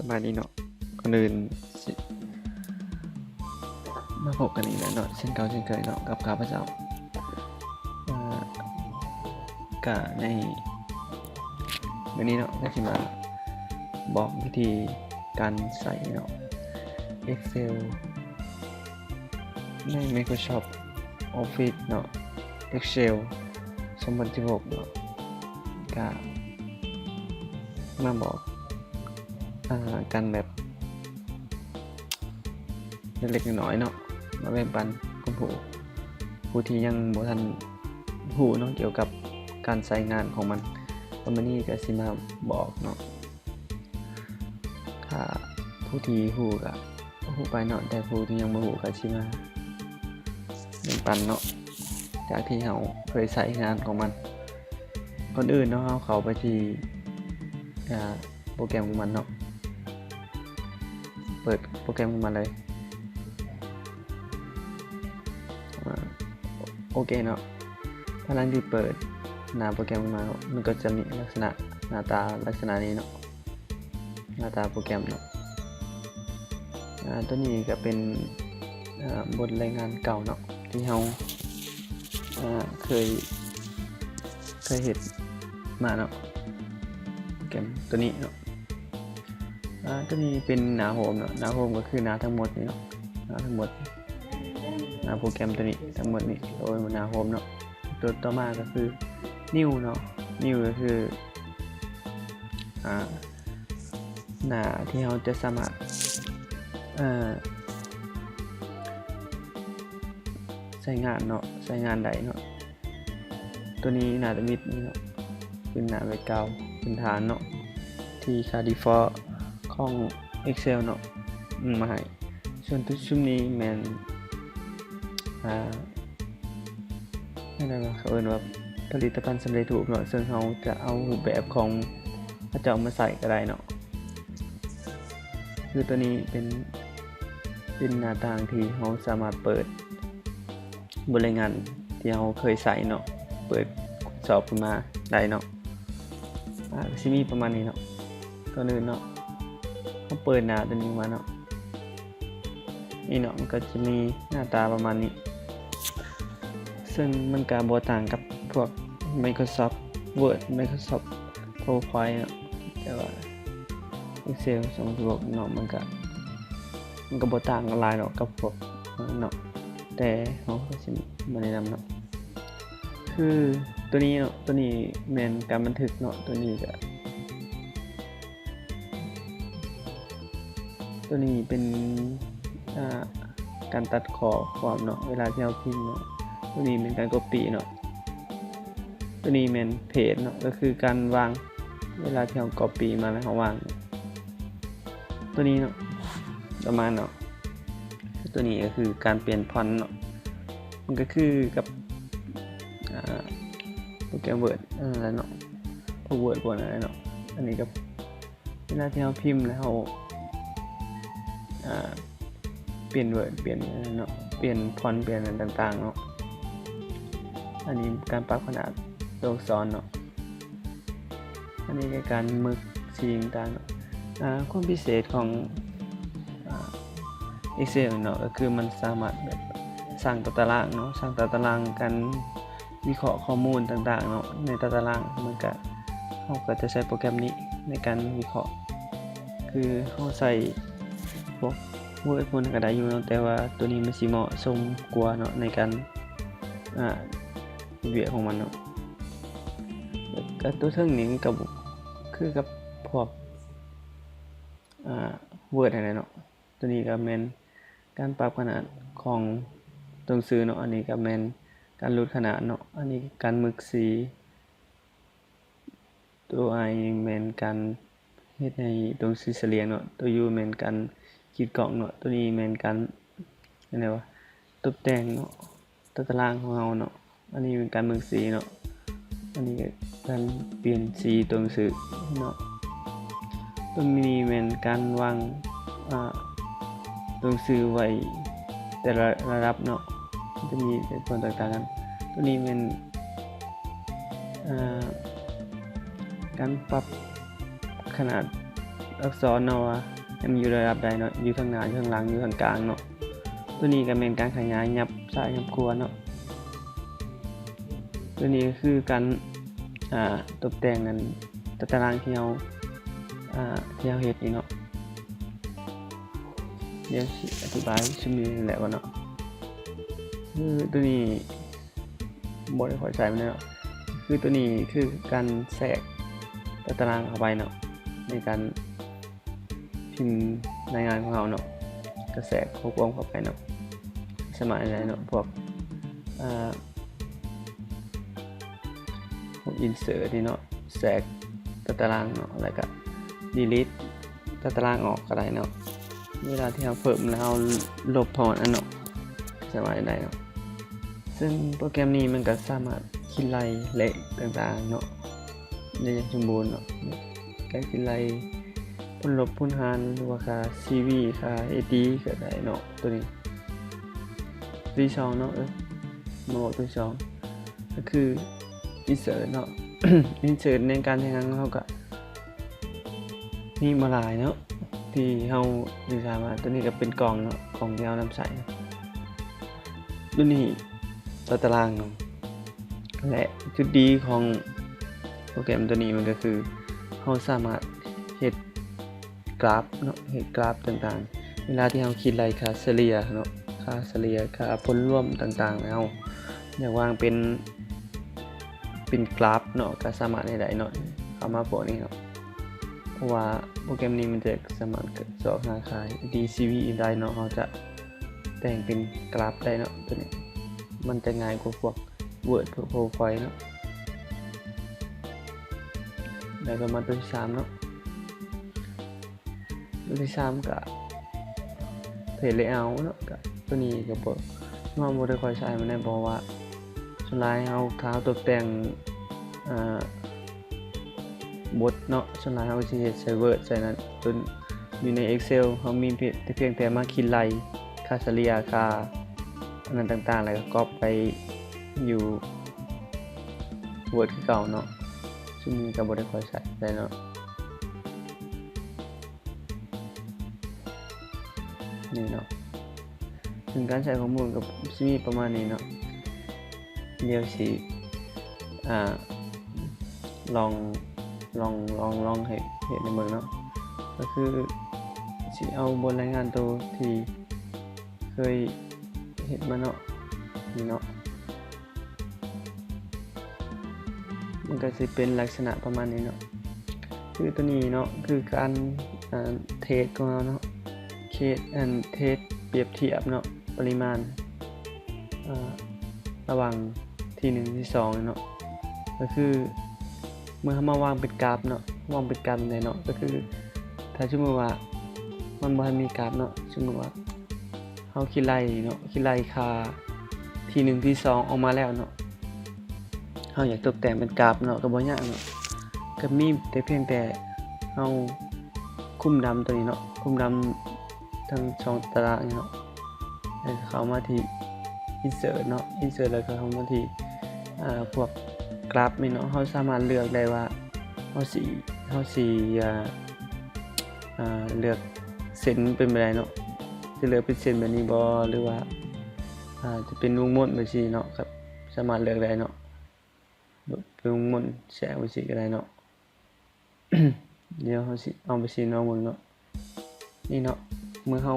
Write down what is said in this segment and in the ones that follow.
บายดีเนาะก่อนอื่นสิมาพบกันอีกแล้วเนาะเช่นเก่าเช่นเคยเนาะกับข้าพเจ้าอ่ากะในวันนี้เนาะก็สิมาบอกวิธีการใส่เนาะ Excel ใน Microsoft Office เนาะ Excel 2016เนาะก็มาบอกกันแบบเล็กๆน้อยๆเนาะมาแบ่งปันกับผู้ที่ยังบ่ทันรู้เนาะเกี่ยวกับการใช้งานของมันวันนี้ก็สิมาบอกเนาะถ้าผู้ที่รู้ก็รู้ไปเนาะแต่ผู้ที่ยังบ่รู้ก็สิมาแบ่งปันเนาะจากที่เราเคยใช้งานของมันก่อนอื่นเนาะเราเข้าไปที่โปรแกรมของมันเนาะเปิดโปรแกรมของมันเลยโอเคเนาะพอหลังที่เปิดหน้าโปรแกรมมามันก็จะมีลักษณะหน้าตาลักษณะนี้เนาะหน้าตาโปรแกรมเนาะตัวนี้ก็เป็นบทรายงานเก่าเนาะที่เราเคยเห็นมาเนาะโปรแกรมตัวนี้เนาะตัวนี้เป็นหน้าโฮมเนาะหน้าโฮมก็คือหน้าทั้งหมดนี่เนาะหน้าทั้งหมดหน้าโปรแกรมตัวนี้ทั้งหมดนี่โดยหน้าโฮมเนาะตัวต่อมาก็คือนิวเนาะนิวก็คือหน้าที่เราจะสามารถใช้งานเนาะใช้งานได้เนาะตัวนี้หน้าตมิดนี่เนาะเป็นหน้าไว้เก่าเป็นฐานเนาะที่ค่า default ของ Excel เนาะมาให้ส่วนตัวชุมนี้แม่นนั่นแหละเขาเอิ้นว่าผลิตภัณฑ์สำเร็จรูปเนาะซึ่งเราจะเอารูปแบบของพระเจ้ามาใส่ก็ได้เนาะคือตัวนี้เป็นหน้าต่างที่เราสามารถเปิดบริงานที่เราเคยใส่เนาะเปิดสอบขึ้นมาได้เนาะสิมีประมาณนี้เนาะก่อนอื่นเนาะเราเปิดหน้าตัวนี้มาเนาะนี่เนาะมันก็จะมีหน้าตาประมาณนี้ซึ่งมันก็บ่ต่างกับพวก Microsoft Word Microsoft PowerPoint เนาะแต่ว่า Excel 2016เนาะมันก็บ่ต่างกันหลายเนาะกับพวกเนาะแต่เฮาก็สิมาแนะนำเนาะคือตัวนี้เนาะตัวนี้แม่นการบันทึกเนาะตัวนี้ก็ตัวนี้เป็นการตัดข้อความเนาะเวลาที่เราพิมพ์เนาะตัวนี้เป็นการ copy เนาะตัวนี้เป็นเพจเนาะก็คือการวางเวลาที่เรา copy มาแล้วเราวางตัวนี้เนาะประมาณเนาะตัวนี้ก็คือการเปลี่ยนฟอนต์เนาะมันก็คือกับโปรแกรม Word อะไรเนาะพวก Word พวกอะไรเนาะอันนี้ก็เวลาที่เราพิมพ์แล้วเปลี่ยน Word เปลี่ยนเนาะเปลี่ยนฟอนต์เปลี่ยนอะไรต่างๆเนาะอันนี้การปรับขนาดตัวอักษรเนาะอันนี้คือการมึกสีต่างๆเนาะความพิเศษของExcel เนาะก็คือมันสามารถแบบสร้างตารางเนาะสร้างตารางการวิเคราะห์ข้อมูลต่างๆเนาะในตารางมันก็เราก็จะใช้โปรแกรมนี้ในการวิเคราะห์คือเราใส่พวก Word พวกนั้นก็ได้อยู่เนาะแต่ว่าตัวนี้มันสิเหมาะสมกว่าเนาะในการเวียของมันเนาะก็ตัวเทิงนี้กับคือกับพวกWord อะไรเนาะตัวนี้ก็แม่นการปรับขนาดของตัวหนังสือเนาะอันนี้ก็แม่นการลดขนาดเนาะอันนี้การหมึกสีตัว I แม่นการเฮ็ดให้ตัวหนังสือเสลียงเนาะตัว U แม่นการขีดกล่องเนาะตัวนี้แม่นการอะไรวะตกแต่งเนาะตารางของเราเนาะอันนี้เป็นการหมึกสีเนาะอันนี้ก็การเปลี่ยนสีตัวหนังสือเนาะตัวนี้แม่นการวางตัวหนังสือไว้แต่ละระดับเนาะจะมีผลต่างๆกันตัวนี้เป็นการปรับขนาดอักษรเนาะ ให้มันอยู่ระดับใดเนาะอยู่ทางหน้าอยู่ทางหลังอยู่ทางกลางเนาะตัวนี้ก็เป็นการขยายยับซ้ายยับขวาเนาะตัวนี้ก็คือการตกแต่งกันตารางที่เราเฮ็ดนี่เนาะเดี๋ยวสิอธิบายชื่อนี้แหละว่าเนาะคือตัวนี้บ่ได้ค่อยใช้มันเนาะคือตัวนี้คือการแทรกตารางเข้าไปเนาะในการพิมพ์รายงานของเราเนาะก็แทรกข้อความเข้าไปเนาะสมัยไหนเนาะพวกinsert นี่เนาะแทรกตารางเนาะแล้วก็ delete ตารางออกก็ได้เนาะเวลาที่เราเพิ่มแล้วลบถอนอันเนาะสมัยใดเนาะซึ่งโปรแกรมนี้มันก็สามารถคิดไล่เลขต่างๆเนาะได้อย่างสมบูรณ์เนาะการคิดไล่ผลลบผลหารหรือว่าค่า CV ค่า AD ก็ได้เนาะตัวนี้ตัวที่2เนาะมาบอกตัวที่2ก็คือ insert เนาะ insert ในการใช้งานของเราก็มีมาหลายเนาะที่เราดีไซน์มาตัวนี้ก็เป็นกล่องเนาะกล่องที่เรานำใส่ตัวนี้ตารางเนาะและจุดดีของโปรแกรมตัวนี้มันก็คือเราสามารถเฮ็ดกราฟเนาะเฮ็ดกราฟต่างๆเวลาที่เราคิดรายค่าเฉลี่ยเนาะค่าเฉลี่ยค่าผลรวมต่างๆแล้วอยากวางเป็นกราฟเนาะก็สามารถให้ได้เนาะเข้ามาพวกนี้เนาะเพราะว่าโปรแกรมนี้มันจะสามารถสอบหาค่า DCV ได้เนาะเราจะแต่งเป็นกราฟได้เนาะตัวนี้มันจะง่ายกว่าพวก Word PowerPoint เนาะแล้วก็มาตัวที่3เนาะตัวที่3ก็Page Layout เนาะก็ตัวนี้ก็บ่ได้ค่อยใช้มันได้เพราะว่าส่วนหลายเราท้าตกแต่งบทเนาะส่วนหลายเราสิเฮ็ดใช้ Word ใส่นั้นจนอยู่ใน Excel เฮามีเพียงแต่มาคิดไล่ค่าเฉลี่ยค่าอันนั้นต่างๆแล้วก็ก๊อปไปอยู่ Word คือเก่าเนาะซึ่งนี้ก็บ่ได้ค่อยใช้ได้เนาะนี่เนาะถึงการใช้ข้อมูลกับสิมีประมาณนี้เนาะเดี๋ยวสิลองให้เห็นในเมืองเนาะก็คือสิเอาบทรายงานตัวที่เคยเห็นมาเนาะนี่เนาะมันก็สิเป็นลักษณะประมาณนี้เนาะคือตัวนี้เนาะคือการเทสของเราเนาะเทสเปรียบเทียบเนาะปริมาณระหว่างที่1ที่2เนาะก็คือเมื่อเรามาวางเป็นกราฟเนาะวางเป็นกราฟในเนาะก็คือถ้าสมมุติว่ามันบ่มีกราฟเนาะสมมุติว่าเฮาคิดไล่เนาะคิดไล่ค่าที่1ที่2ออกมาแล้วเนาะเฮาอยากตกแต่งเป็นกราฟเนาะก็บ่ยากเนาะก็มีแต่เพียงแต่เฮาคุมดำตัวนี้เนาะคุมดำทั้ง2ตารางเนาะแล้วเข้ามาที่ insert เนาะ insert แล้วก็เข้ามาที่พวกกราฟนี่เนาะเราสามารถเลือกได้ว่าเราสิเลือกเส้นเป็นแบบใดเนาะจะเลือกเป็นเส้นแบบนี้บ่หรือว่าจะเป็นวงม้วนแบบนี้เนาะครับสามารถเลือกได้เนาะเป็นวงม้วนแสงแบบนี้ก็ได้เนาะ เดี๋ยวเราสิเอาไปสิเนาะเบิ่งเนาะนี่เนาะเมื่อเร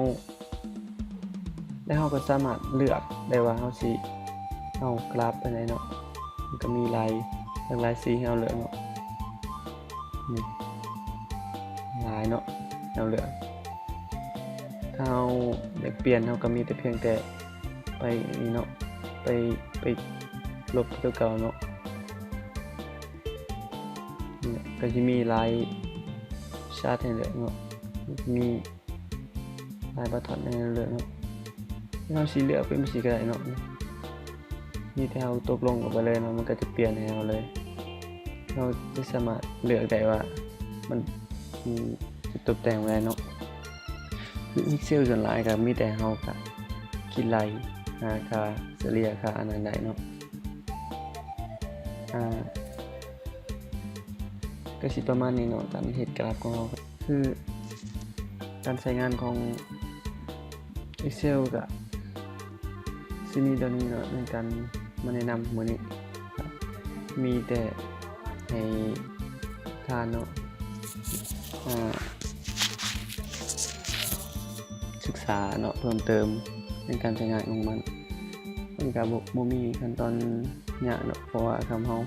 าก็สามารถเลือกได้ว่าเราสิเอากราฟไปไหนเนาะมันก็มีหลายสีให้เราเลือกเนาะนี่หลายเนาะเราเลือกถ้าเราอยากเปลี่ยนเราก็มีแต่เพียงแต่ไปนี่เนาะไปลบตัวเก่าเนาะนี่ก็จะมีหลายชาร์ตให้เลือกเนาะมีหลายบัตรให้เลือกเนาะเราสิเลือกเป็นสีก็ได้เนาะนี่ถ้าเราตกลงกันไปเลยเนาะมันก็จะเปลี่ยนให้เราเลยเราจะสามารถเลือกได้ว่ามันจะตกแต่งอะไรเนาะคือ Excel ส่วนหลายก็มีแต่เราก็คิดไล่ค่าเฉลี่ยค่าอันนั้นได้เนาะก็สิประมาณนี้เนาะการเฮ็ดกราฟของเราคือ การใช้งานของ Excel ก็สิมีตัวนี้เนาะในการมาแนะนำมื้อนี้ครับมีแต่ให้ทานเนาะศึกษาเนาะเพิ่มเติมในการใช้งานของมันก็บ่มีขั้นตอนยากเนาะเพราะว่าคำเฮา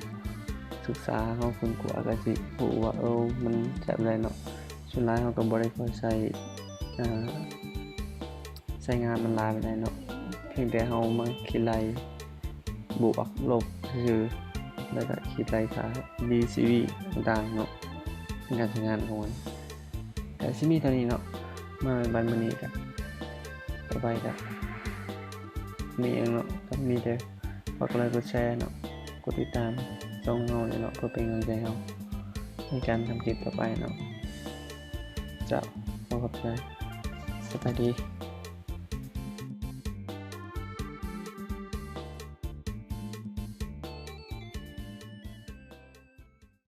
ศึกษาเฮาค้นคว้าก็สิรู้ว่ามันใช้ได้เนาะส่วนหลายเฮาก็บ่ได้ค่อยใช้งานมันหลายปานใดเนาะเพียงแต่เฮามาคิดไล่บวกลบซื่อๆแล้วก็คิดไล่ค่า DCV ต่างๆเนาะในการใช้งานของมันก็สิมีเท่านี้เนาะมาบัดมื้อนี้ก็ต่อไปก็มีเองเนาะก็มีแต่ฝากกดไลค์กดแชร์เนาะกดติดตามช่องเฮาเลยเนาะเพื่อเป็นกำลังใจให้เฮาในการทำคลิปต่อไปเนาะจะขอบใจสวัสดี